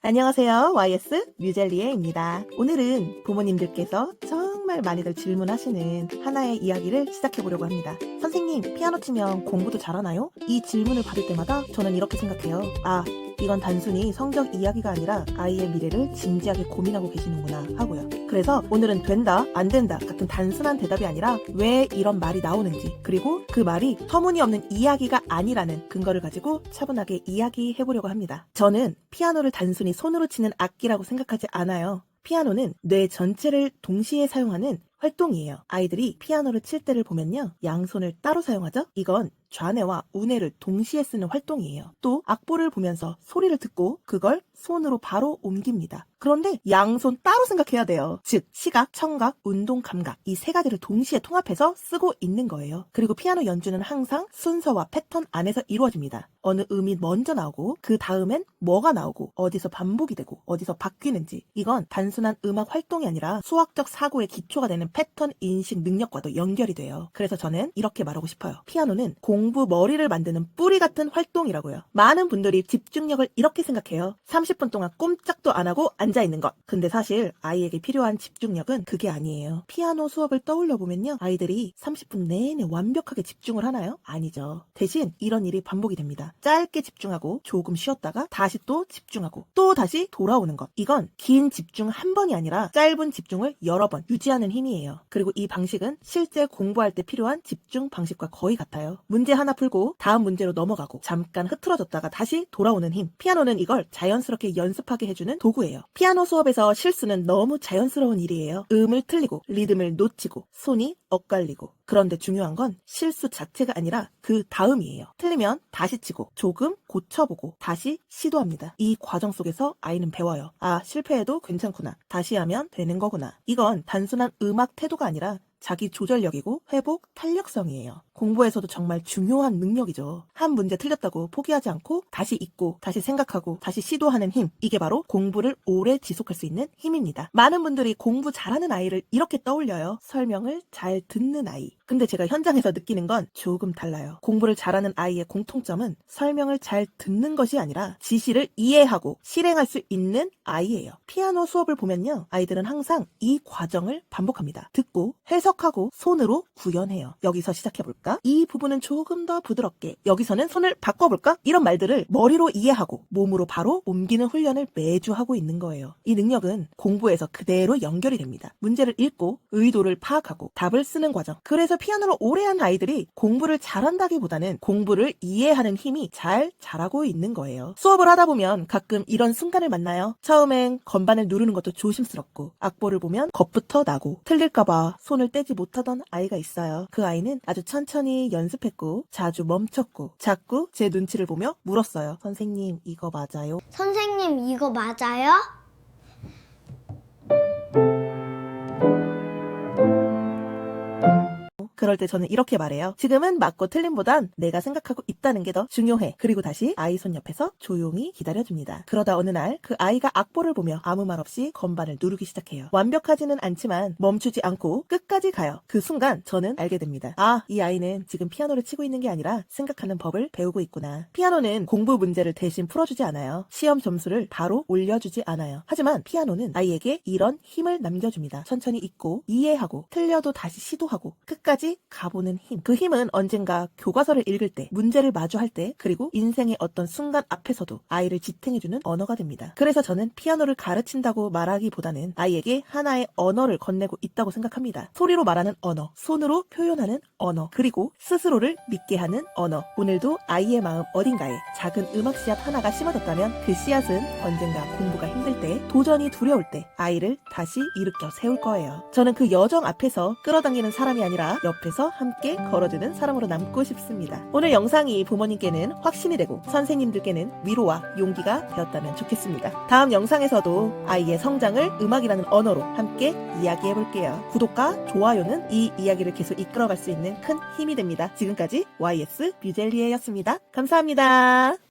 안녕하세요. YS 뮤젤리에입니다. 오늘은 부모님들께서 정말 많이들 질문하시는 하나의 이야기를 시작해보려고 합니다. 선생님, 피아노 치면 공부도 잘하나요? 이 질문을 받을 때마다 저는 이렇게 생각해요. 이건 단순히 성적 이야기가 아니라 아이의 미래를 진지하게 고민하고 계시는구나 하고요. 그래서 오늘은 된다, 안 된다 같은 단순한 대답이 아니라 왜 이런 말이 나오는지, 그리고 그 말이 터무니없는 이야기가 아니라는 근거를 가지고 차분하게 이야기해보려고 합니다. 저는 피아노를 단순히 손으로 치는 악기라고 생각하지 않아요. 피아노는 뇌 전체를 동시에 사용하는 활동이에요. 아이들이 피아노를 칠 때를 보면요, 양손을 따로 사용하죠? 이건 좌뇌와 우뇌를 동시에 쓰는 활동이에요. 또 악보를 보면서 소리를 듣고 그걸 손으로 바로 옮깁니다. 그런데 양손 따로 생각해야 돼요. 즉 시각, 청각, 운동, 감각 이 세 가지를 동시에 통합해서 쓰고 있는 거예요. 그리고 피아노 연주는 항상 순서와 패턴 안에서 이루어집니다. 어느 음이 먼저 나오고 그 다음엔 뭐가 나오고 어디서 반복이 되고 어디서 바뀌는지, 이건 단순한 음악 활동이 아니라 수학적 사고의 기초가 되는 패턴 인식 능력과도 연결이 돼요. 그래서 저는 이렇게 말하고 싶어요. 피아노는 공부 머리를 만드는 뿌리 같은 활동이라고요. 많은 분들이 집중력을 이렇게 생각해요. 30분 동안 꼼짝도 안 하고 앉아있는 것. 근데 사실 아이에게 필요한 집중력은 그게 아니에요. 피아노 수업을 떠올려 보면요, 아이들이 30분 내내 완벽하게 집중을 하나요? 아니죠. 대신 이런 일이 반복이 됩니다. 짧게 집중하고 조금 쉬었다가 다시 또 집중하고 또 다시 돌아오는 것. 이건 긴 집중 한 번이 아니라 짧은 집중을 여러 번 유지하는 힘이에요. 그리고 이 방식은 실제 공부할 때 필요한 집중 방식과 거의 같아요. 문제 하나 풀고 다음 문제로 넘어가고 잠깐 흐트러졌다가 다시 돌아오는 힘. 피아노는 이걸 자연스럽게 연습하게 해주는 도구예요. 피아노 수업에서 실수는 너무 자연스러운 일이에요. 음을 틀리고 리듬을 놓치고 손이 엇갈리고. 그런데 중요한 건 실수 자체가 아니라 그 다음이에요. 틀리면 다시 치고 조금 고쳐보고 다시 시도합니다. 이 과정 속에서 아이는 배워요. 실패해도 괜찮구나. 다시 하면 되는 거구나. 이건 단순한 음악 태도가 아니라 자기 조절력이고 회복 탄력성이에요. 공부에서도 정말 중요한 능력이죠. 한 문제 틀렸다고 포기하지 않고 다시 읽고 다시 생각하고 다시 시도하는 힘. 이게 바로 공부를 오래 지속할 수 있는 힘입니다. 많은 분들이 공부 잘하는 아이를 이렇게 떠올려요. 설명을 잘 듣는 아이. 근데 제가 현장에서 느끼는 건 조금 달라요. 공부를 잘하는 아이의 공통점은 설명을 잘 듣는 것이 아니라 지시를 이해하고 실행할 수 있는 아이예요. 피아노 수업을 보면요, 아이들은 항상 이 과정을 반복합니다. 듣고 해석하고 손으로 구현해요. 여기서 시작해볼까? 이 부분은 조금 더 부드럽게. 여기서는 손을 바꿔볼까? 이런 말들을 머리로 이해하고 몸으로 바로 옮기는 훈련을 매주 하고 있는 거예요. 이 능력은 공부에서 그대로 연결이 됩니다. 문제를 읽고 의도를 파악하고 답을 쓰는 과정. 그래서 피아노를 오래 한 아이들이 공부를 잘한다기보다는 공부를 이해하는 힘이 잘 자라고 있는 거예요. 수업을 하다 보면 가끔 이런 순간을 만나요. 처음엔 건반을 누르는 것도 조심스럽고 악보를 보면 겁부터 나고 틀릴까봐 손을 떼지 못하던 아이가 있어요. 그 아이는 아주 천천히 연습했고 자주 멈췄고 자꾸 제 눈치를 보며 물었어요. 선생님, 이거 맞아요? 선생님, 이거 맞아요? 그럴 때 저는 이렇게 말해요. 지금은 맞고 틀림보단 내가 생각하고 있다는 게 더 중요해. 그리고 다시 아이 손 옆에서 조용히 기다려줍니다. 그러다 어느 날 그 아이가 악보를 보며 아무 말 없이 건반을 누르기 시작해요. 완벽하지는 않지만 멈추지 않고 끝까지 가요. 그 순간 저는 알게 됩니다. 이 아이는 지금 피아노를 치고 있는 게 아니라 생각하는 법을 배우고 있구나. 피아노는 공부 문제를 대신 풀어주지 않아요. 시험 점수를 바로 올려주지 않아요. 하지만 피아노는 아이에게 이런 힘을 남겨줍니다. 천천히 읽고 이해하고 틀려도 다시 시도하고 끝까지 가보는 힘. 그 힘은 언젠가 교과서를 읽을 때, 문제를 마주할 때, 그리고 인생의 어떤 순간 앞에서도 아이를 지탱해주는 언어가 됩니다. 그래서 저는 피아노를 가르친다고 말하기보다는 아이에게 하나의 언어를 건네고 있다고 생각합니다. 소리로 말하는 언어, 손으로 표현하는 언어, 그리고 스스로를 믿게 하는 언어. 오늘도 아이의 마음 어딘가에 작은 음악 씨앗 하나가 심어졌다면 그 씨앗은 언젠가 공부가 힘들 때, 도전이 두려울 때 아이를 다시 일으켜 세울 거예요. 저는 그 여정 앞에서 끌어당기는 사람이 아니라 옆에서 함께 걸어주는 사람으로 남고 싶습니다. 오늘 영상이 부모님께는 확신이 되고 선생님들께는 위로와 용기가 되었다면 좋겠습니다. 다음 영상에서도 아이의 성장을 음악이라는 언어로 함께 이야기해볼게요. 구독과 좋아요는 이 이야기를 계속 이끌어갈 수 있는 큰 힘이 됩니다. 지금까지 YS 뮤젤리에였습니다. 감사합니다.